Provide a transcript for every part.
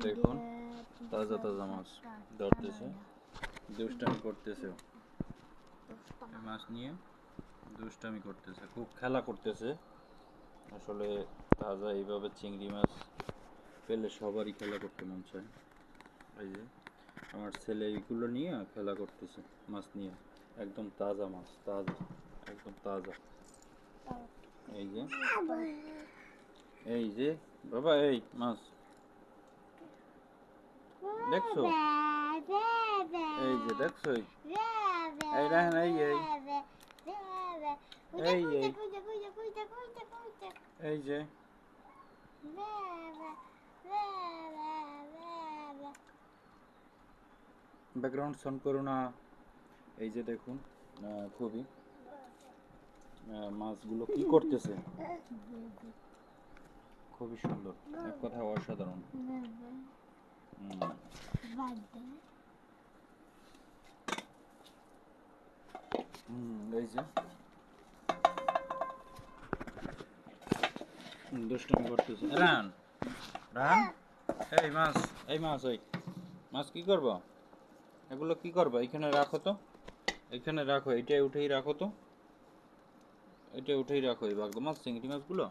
দেখুন তাজা তাজা মাছ ধরতেছে, দুষ্টামি করতেছে। মাছ নিয়ে দুষ্টামি করতেছে, খুব খেলা করতেছে। আসলে তাজা এইভাবে চিংড়ি মাছ পেলে সবারই খেলা করতে মন চায়। এই যে আমার ছেলে এইগুলো নিয়ে খেলা করতেছে, মাছ নিয়ে। একদম তাজা মাছ, তাজা, একদম তাজা। এই যে এই যে বাবা, এই মাছ দেখছো? এই যে দেখছো? এই দেখেন, এই এই এই এই এই যে ব্যাকগ্রাউন্ড সাউন্ড করো না। এই যে দেখুন, খুবই মাছগুলো কি করতেছে, খুবই সুন্দর, এক কথা অসাধারণ। এই যে দুষ্টুমি করতেছে। রান রান, এই মাছ, এই মাছ, এই মাছ কি করবো? এগুলো কি করবো? এখানে রাখো তো, এখানে রাখো, এটাই উঠেই রাখো তো, এটা উঠেই রাখো। এই বাগদা মাছ, চিংড়ি মাছগুলো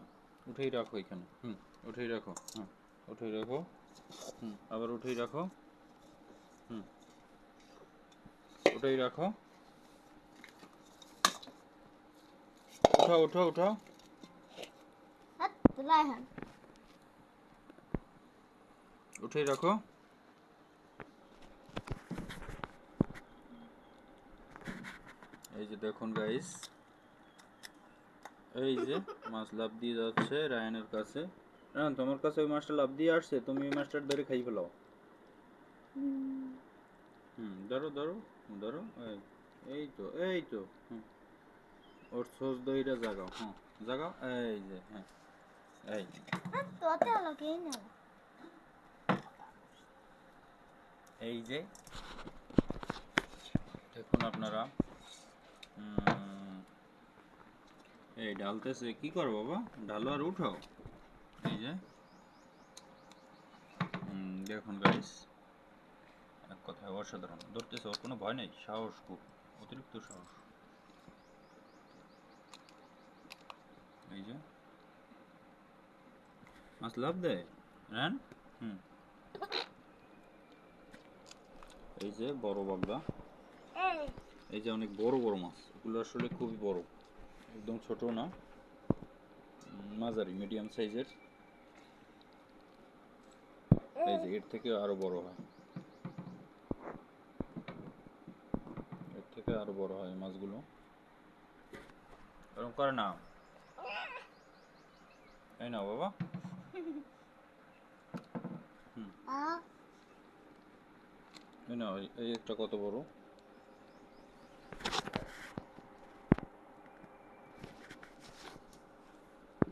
উঠেই রাখো এখানে। উঠেই রাখো। উঠেই রাখো। আবার উঠেই রাখো। উঠেই রাখো। উঠাও উঠাও উঠাও। উঠেই রাখো। এই যে দেখুন গাইস, এই যে মাছ লাফ দিয়ে যাচ্ছে রায়ানের কাছে। রায়ান, তোমার কাছে ওই মাছটা লাফ দিয়ে আসছে, তুমি ওই মাছটার ধরে খাই ফেলাও। ধরো ধরো ধরো। এই তো, এই তো। ওর সোজ দইটা জাগাও। জাগাও। এই যে, এই এই যে দেখুন আপনারা, এই ঢালতেছে। কি করো বাবা? ঢালো আর উঠাও। এই যে দেখুন গাইস, এক কথায় অসাধারণ ধরতেছে। ওর কোনো ভয় নেই, সাহস খুব, অতিরিক্ত সাহস। এই যে মাছ লাভ দেয়। হ্যাঁ, এই যে বড় বাগদা, এই যে অনেক বড় বড় মাছ। এগুলো আসলে খুবই বড়, একদম ছোট না, মাঝারি মিডিয়াম সাইজের। এই যে এর থেকে আরো বড় হয়, এর থেকে আরো বড় হয় মাছগুলো। এরকম করে না, এই না বাবা। এই না, এই একটা কত বড়।